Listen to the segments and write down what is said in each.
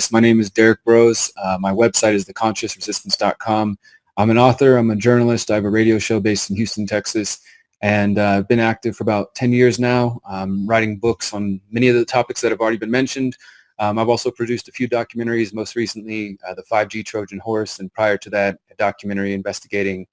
folks. My name is Derek Broze. My website is theconsciousresistance.com. I'm an author. I'm a journalist. I have a radio show based in Houston, Texas, and I've been active for about 10 years now. I'm writing books on many of the topics that have already been mentioned. I've also produced a few documentaries, most recently the 5G Trojan Horse, and prior to that, a documentary investigating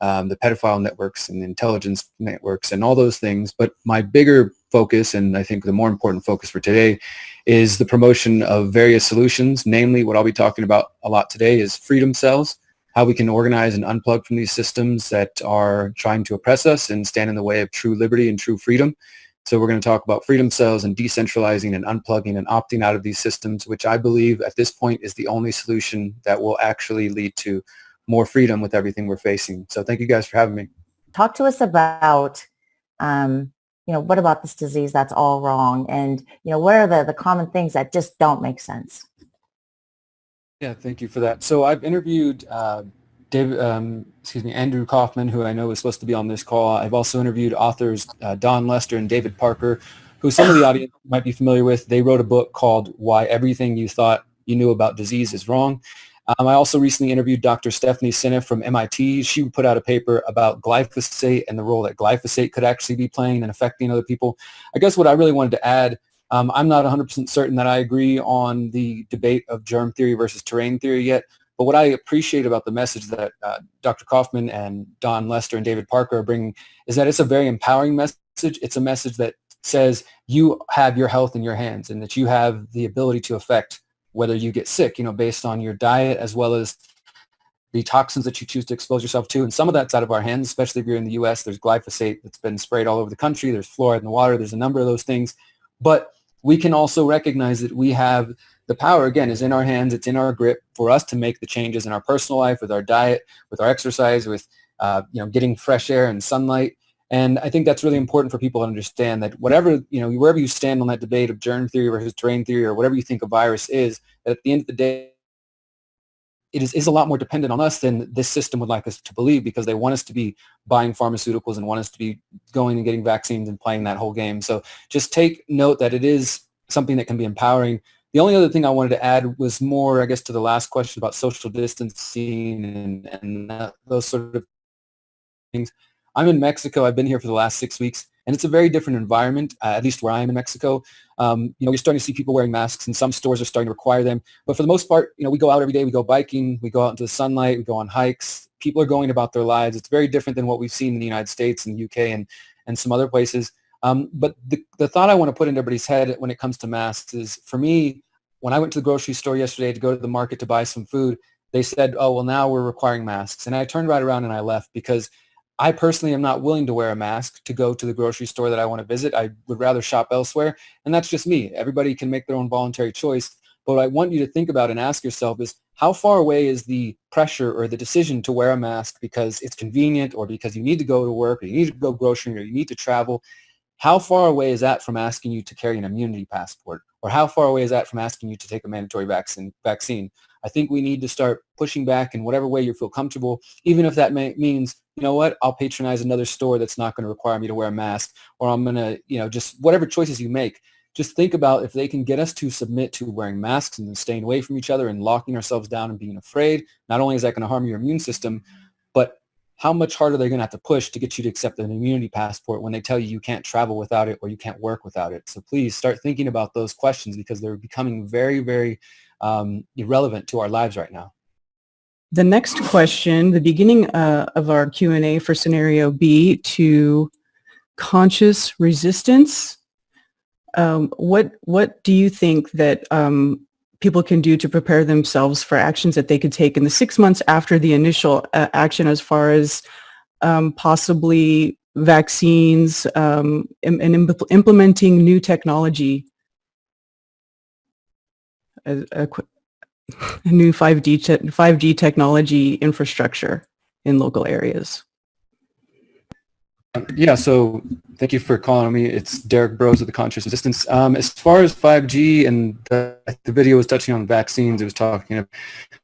the pedophile networks and intelligence networks and all those things. But my bigger focus, and I think the more important focus for today, is the promotion of various solutions. Namely, what I'll be talking about a lot today is freedom cells, how we can organize and unplug from these systems that are trying to oppress us and stand in the way of true liberty and true freedom. So we're going to talk about freedom cells and decentralizing and unplugging and opting out of these systems, which I believe at this point is the only solution that will actually lead to more freedom with everything we're facing. So thank you guys for having me. Talk to us about, what about this disease that's all wrong? And, what are the common things that just don't make sense? Yeah, thank you for that. So I've interviewed Andrew Kaufman, who I know is supposed to be on this call. I've also interviewed authors Don Lester and David Parker, who some of the audience might be familiar with. They wrote a book called Why Everything You Thought You Knew About Disease Is Wrong. I also recently interviewed Dr. Stephanie Seneff from MIT. She put out a paper about glyphosate and the role that glyphosate could actually be playing and affecting other people. I guess what I really wanted to add, I'm not 100% certain that I agree on the debate of germ theory versus terrain theory yet, but what I appreciate about the message that Dr. Kaufman and Don Lester and David Parker are bringing is that it's a very empowering message. It's a message that says you have your health in your hands and that you have the ability to affect whether you get sick, based on your diet as well as the toxins that you choose to expose yourself to. And some of that's out of our hands, especially if you're in the U.S. There's glyphosate that's been sprayed all over the country. There's fluoride in the water. There's a number of those things. But we can also recognize that we have the power, again, is in our hands. It's in our grip for us to make the changes in our personal life, with our diet, with our exercise, with getting fresh air and sunlight. And I think that's really important for people to understand that whatever, wherever you stand on that debate of germ theory versus terrain theory or whatever you think a virus is, that at the end of the day, it is a lot more dependent on us than this system would like us to believe, because they want us to be buying pharmaceuticals and want us to be going and getting vaccines and playing that whole game. So just take note that it is something that can be empowering. The only other thing I wanted to add was more, I guess, to the last question about social distancing and those sort of things. I'm in Mexico. I've been here for the last 6 weeks, and it's a very different environment, at least where I am in Mexico. You're starting to see people wearing masks, and some stores are starting to require them. But for the most part, we go out every day. We go biking. We go out into the sunlight. We go on hikes. People are going about their lives. It's very different than what we've seen in the United States and the UK and some other places. But the thought I want to put into everybody's head when it comes to masks is, for me, when I went to the grocery store yesterday to go to the market to buy some food, they said, oh, well, now we're requiring masks. And I turned right around and I left, because I personally am not willing to wear a mask to go to the grocery store that I want to visit. I would rather shop elsewhere. And that's just me. Everybody can make their own voluntary choice. But what I want you to think about and ask yourself is, how far away is the pressure or the decision to wear a mask because it's convenient, or because you need to go to work, or you need to go grocery, or you need to travel? How far away is that from asking you to carry an immunity passport? Or how far away is that from asking you to take a mandatory vaccine? I think we need to start pushing back in whatever way you feel comfortable, even if that means, I'll patronize another store that's not going to require me to wear a mask, or I'm going to, just whatever choices you make. Just think about if they can get us to submit to wearing masks and staying away from each other and locking ourselves down and being afraid. Not only is that going to harm your immune system, but how much harder they're going to have to push to get you to accept an immunity passport when they tell you can't travel without it or you can't work without it. So please start thinking about those questions, because they're becoming very, very irrelevant to our lives right now. The next question, the beginning of our Q&A for scenario B, to conscious resistance. What do you think that people can do to prepare themselves for actions that they could take in the 6 months after the initial action, as far as possibly vaccines and implementing new technology, a new 5G technology infrastructure in local areas? Yeah, so thank you for calling me. It's Derek Broze of the Conscious Resistance. As far as 5G, and the video was touching on vaccines, it was talking about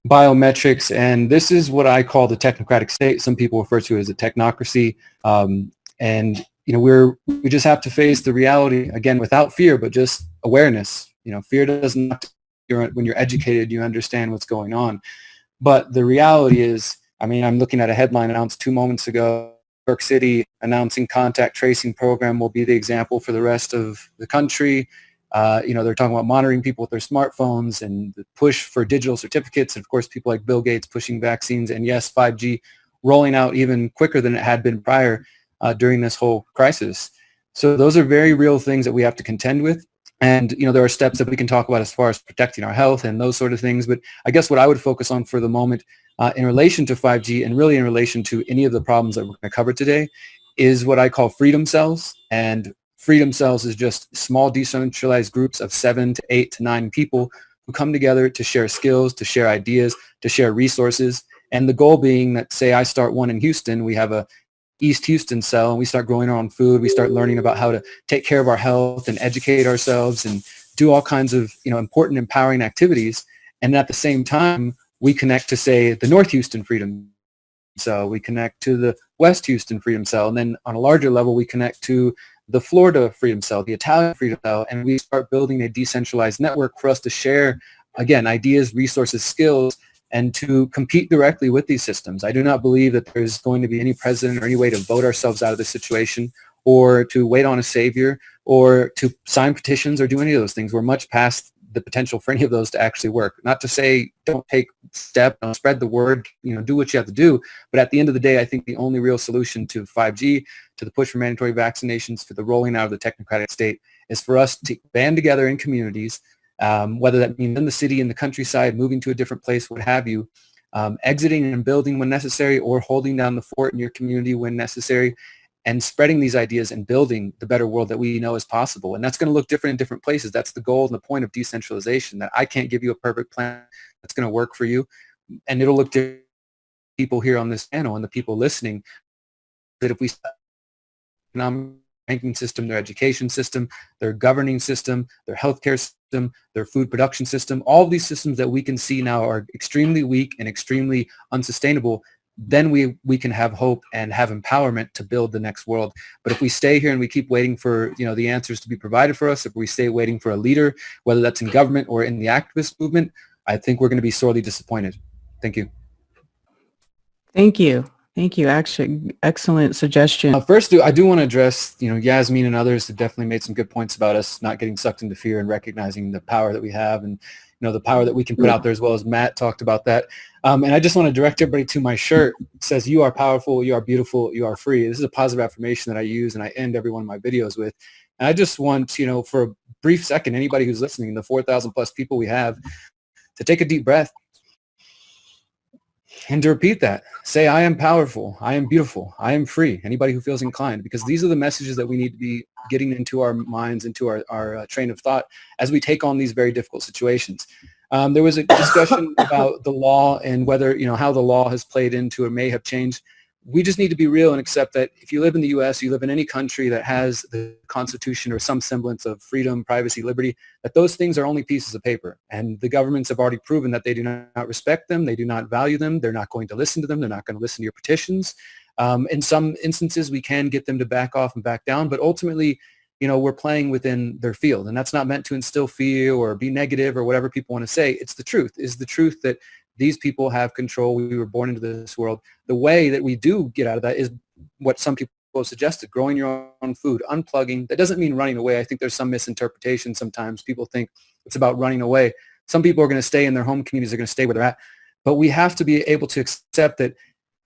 biometrics, and this is what I call the technocratic state. Some people refer to it as a technocracy. And we just have to face the reality, again, without fear, but just awareness. Fear doesn't when you're educated, you understand what's going on. But the reality is, I mean, I'm looking at a headline announced 2 moments ago. New York City announcing contact tracing program will be the example for the rest of the country. They're talking about monitoring people with their smartphones and the push for digital certificates. And of course, people like Bill Gates pushing vaccines, and yes, 5G rolling out even quicker than it had been prior during this whole crisis. So those are very real things that we have to contend with. And, there are steps that we can talk about as far as protecting our health and those sort of things. But I guess what I would focus on for the moment in relation to 5G and really in relation to any of the problems that we're going to cover today is what I call freedom cells. And freedom cells is just small decentralized groups of 7 to 8 to 9 people who come together to share skills, to share ideas, to share resources. And the goal being that, say I start one in Houston, we have a East Houston cell, and we start growing our own food. We start learning about how to take care of our health and educate ourselves and do all kinds of, important, empowering activities. And at the same time, we connect to, say, the North Houston Freedom Cell. We connect to the West Houston Freedom Cell. And then on a larger level, we connect to the Florida Freedom Cell, the Italian Freedom Cell, and we start building a decentralized network for us to share, again, ideas, resources, skills, and to compete directly with these systems. I do not believe that there's going to be any president or any way to vote ourselves out of this situation or to wait on a savior or to sign petitions or do any of those things. We're much past the potential for any of those to actually work. Not to say don't take steps, don't spread the word, do what you have to do. But at the end of the day, I think the only real solution to 5G, to the push for mandatory vaccinations, for the rolling out of the technocratic state, is for us to band together in communities, whether that means in the city, in the countryside, moving to a different place, what have you, exiting and building when necessary, or holding down the fort in your community when necessary, and spreading these ideas and building the better world that we know is possible. And that's going to look different in different places. That's the goal and the point of decentralization, that I can't give you a perfect plan that's going to work for you. And it'll look different to people here on this panel and the people listening, that if we economic banking system, their education system, their governing system, their healthcare system, their food production system, all of these systems that we can see now are extremely weak and extremely unsustainable, then we can have hope and have empowerment to build the next world. But if we stay here and we keep waiting for the answers to be provided for us, if we stay waiting for a leader, whether that's in government or in the activist movement, I think we're going to be sorely disappointed. Thank you. Thank you. Thank you. Actually, excellent suggestion. First, I do want to address, Yasmin and others have definitely made some good points about us not getting sucked into fear and recognizing the power that we have and, the power that we can put out there, as well as Matt talked about that. And I just want to direct everybody to my shirt. It says, "You are powerful, you are beautiful, you are free." This is a positive affirmation that I use and I end every one of my videos with. And I just want, for a brief second, anybody who's listening, the 4,000 plus people we have, to take a deep breath and to repeat that. Say, "I am powerful, I am beautiful, I am free." Anybody who feels inclined, because these are the messages that we need to be getting into our minds, into our train of thought as we take on these very difficult situations. There was a discussion about the law and whether, how the law has played into or may have changed. We just need to be real and accept that if you live in the U.S., you live in any country that has the Constitution or some semblance of freedom, privacy, liberty, that those things are only pieces of paper. And the governments have already proven that they do not respect them. They do not value them. They're not going to listen to them. They're not going to listen to your petitions. In some instances, we can get them to back off and back down. But ultimately, we're playing within their field. And that's not meant to instill fear or be negative or whatever people want to say. It's the truth. Is the truth that these people have control. We were born into this world. The way that we do get out of that is what some people have suggested: growing your own food, unplugging. That doesn't mean running away. I think there's some misinterpretation sometimes. People think it's about running away. Some people are going to stay in their home communities. They're going to stay where they're at. But we have to be able to accept that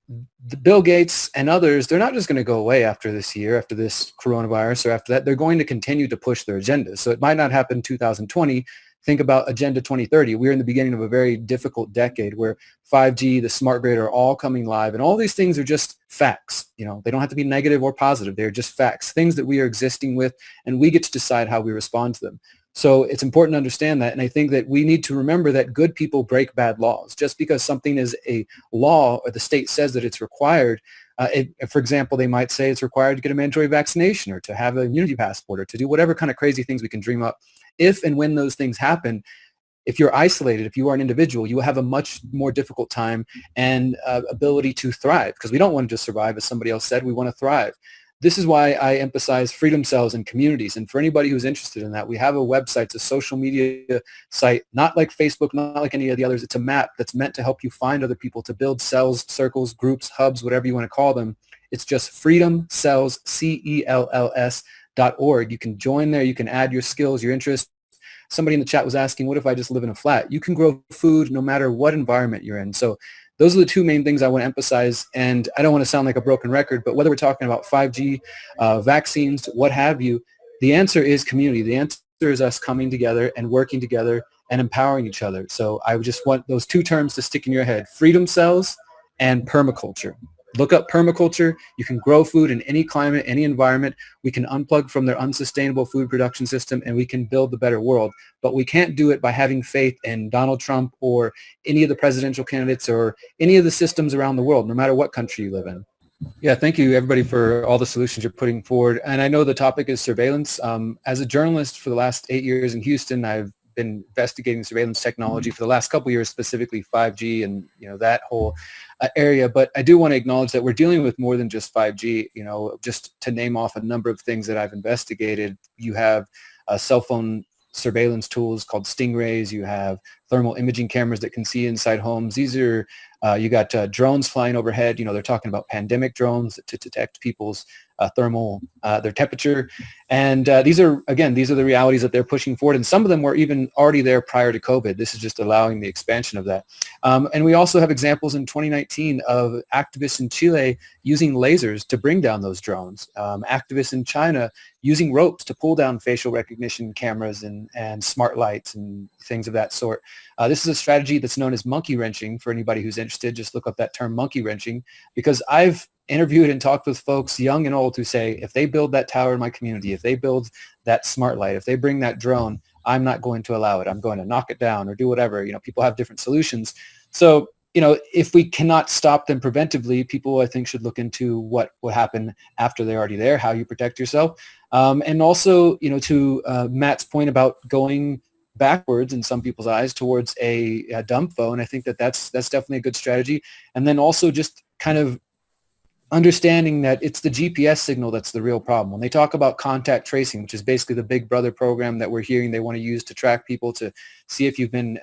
the Bill Gates and others, they're not just going to go away after this year, after this coronavirus, or after that. They're going to continue to push their agenda. So it might not happen in 2020. Think about Agenda 2030. We're in the beginning of a very difficult decade where 5G, the smart grid are all coming live. And all these things are just facts. They don't have to be negative or positive. They're just facts, things that we are existing with, and we get to decide how we respond to them. So it's important to understand that. And I think that we need to remember that good people break bad laws. Just because something is a law or the state says that it's required, for example, they might say it's required to get a mandatory vaccination or to have an immunity passport or to do whatever kind of crazy things we can dream up. If and when those things happen, if you're isolated, if you are an individual, you will have a much more difficult time and ability to thrive, because we don't want to just survive, as somebody else said. We want to thrive. this is why I emphasize freedom cells and communities. And for anybody who's interested in that, we have a website, it's a social media site, not like Facebook, not like any of the others. It's a map that's meant to help you find other people, to build cells, circles, groups, hubs, whatever you want to call them. It's just freedomcells, CELLS.org. You can join there. You can add your skills, your interests. Somebody in the chat was asking, what if I just live in a flat? You can grow food no matter what environment you're in. So those are the two main things I want to emphasize. And I don't want to sound like a broken record, but whether we're talking about 5G, vaccines, what have you, the answer is community. The answer is us coming together and working together and empowering each other. So I just want those two terms to stick in your head: freedom cells and permaculture. Look up permaculture. You can grow food in any climate, any environment. We can unplug from their unsustainable food production system, and we can build the better world. But we can't do it by having faith in Donald Trump or any of the presidential candidates or any of the systems around the world, no matter what country you live in. Yeah, thank you, everybody, for all the solutions you're putting forward. And I know the topic is surveillance. As a journalist for the last 8 years in Houston, I've been investigating surveillance technology for the last couple of years, specifically 5G and that whole area. But I do want to acknowledge that we're dealing with more than just 5G. Just to name off a number of things that I've investigated, you have cell phone surveillance tools called stingrays. You have thermal imaging cameras that can see inside homes. These are you got drones flying overhead. They're talking about pandemic drones to detect people's thermal, their temperature. And these are the realities that they're pushing forward. And some of them were even already there prior to COVID. This is just allowing the expansion of that. And we also have examples in 2019 of activists in Chile using lasers to bring down those drones. Activists in China using ropes to pull down facial recognition cameras and smart lights and things of that sort. This is a strategy that's known as monkey wrenching. For anybody who's interested, just look up that term, monkey wrenching, because I've interviewed and talked with folks, young and old, who say, if they build that tower in my community, if they build that smart light, if they bring that drone, I'm not going to allow it. I'm going to knock it down or do whatever. People have different solutions. So, if we cannot stop them preventively, people, I think, should look into what would happen after they're already there, how you protect yourself. And also, to Matt's point about going backwards in some people's eyes towards a dumb phone, I think that's definitely a good strategy. And then also just kind of understanding that it's the GPS signal that's the real problem. When they talk about contact tracing, which is basically the Big Brother program that we're hearing they want to use to track people to see if you've been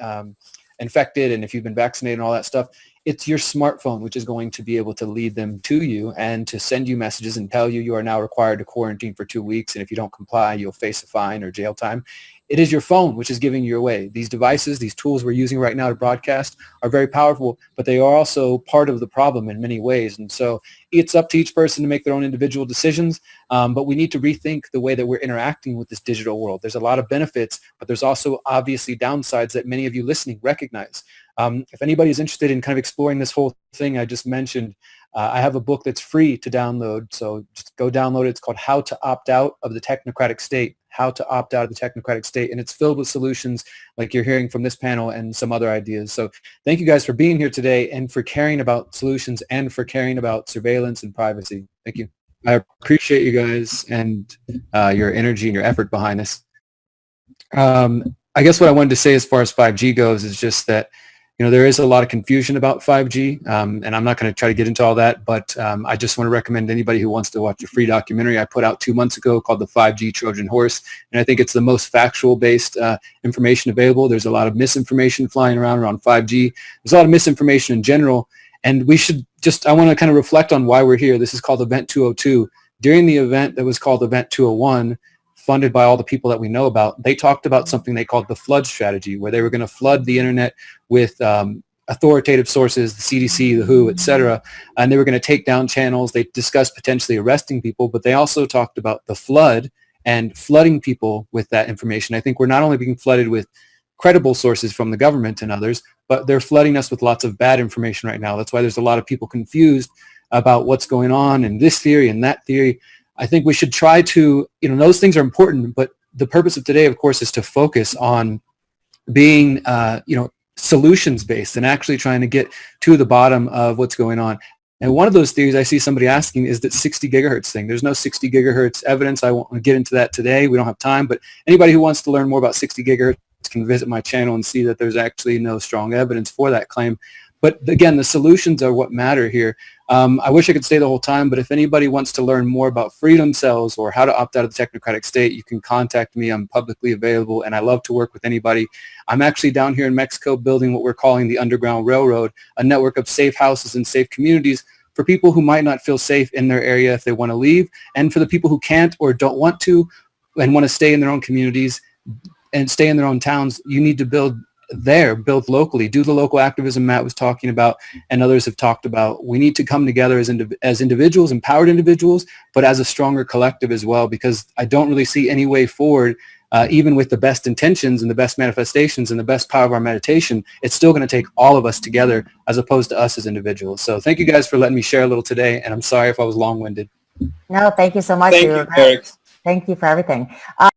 infected and if you've been vaccinated and all that stuff, it's your smartphone which is going to be able to lead them to you and to send you messages and tell you you are now required to quarantine for 2 weeks, and if you don't comply, you'll face a fine or jail time. It is your phone which is giving you away. These devices, these tools we're using right now to broadcast are very powerful, but they are also part of the problem in many ways. And so it's up to each person to make their own individual decisions, but we need to rethink the way that we're interacting with this digital world. There's a lot of benefits, but there's also obviously downsides that many of you listening recognize. If anybody's interested in kind of exploring this whole thing I just mentioned, I have a book that's free to download, so just go download it. It's called How to Opt Out of the Technocratic State, How to Opt Out of the Technocratic State, and it's filled with solutions like you're hearing from this panel and some other ideas. So thank you guys for being here today and for caring about solutions and for caring about surveillance and privacy. Thank you. I appreciate you guys and your energy and your effort behind this. I guess what I wanted to say as far as 5G goes is just that there is a lot of confusion about 5G, and I'm not going to try to get into all that, but I just want to recommend anybody who wants to watch a free documentary I put out 2 months ago called The 5G Trojan Horse, and I think it's the most factual-based information available. There's a lot of misinformation flying around 5G. There's a lot of misinformation in general, and I want to kind of reflect on why we're here. This is called Event 202. During the event that was called Event 201, funded by all the people that we know about, they talked about something they called the flood strategy, where they were going to flood the internet with authoritative sources, the CDC, the WHO, et cetera, and they were going to take down channels. They discussed potentially arresting people, but they also talked about the flood and flooding people with that information. I think we're not only being flooded with credible sources from the government and others, but they're flooding us with lots of bad information right now. That's why there's a lot of people confused about what's going on and this theory and that theory. I think we should try to, those things are important, but the purpose of today, of course, is to focus on being, solutions-based and actually trying to get to the bottom of what's going on. And one of those theories I see somebody asking is that 60 gigahertz thing. There's no 60 gigahertz evidence. I won't get into that today. We don't have time, but anybody who wants to learn more about 60 gigahertz can visit my channel and see that there's actually no strong evidence for that claim. But again, the solutions are what matter here. I wish I could stay the whole time, but if anybody wants to learn more about freedom cells or how to opt out of the technocratic state, you can contact me. I'm publicly available, and I love to work with anybody. I'm actually down here in Mexico building what we're calling the Underground Railroad, a network of safe houses and safe communities for people who might not feel safe in their area if they want to leave, and for the people who can't or don't want to and want to stay in their own communities and stay in their own towns. You need to build locally, do the local activism Matt was talking about and others have talked about. We need to come together as individuals, empowered individuals, but as a stronger collective as well, because I don't really see any way forward, even with the best intentions and the best manifestations and the best power of our meditation. It's still going to take all of us together as opposed to us as individuals. So thank you guys for letting me share a little today, and I'm sorry if I was long-winded. No, thank you so much. Thank you, Eric. Thank you for everything.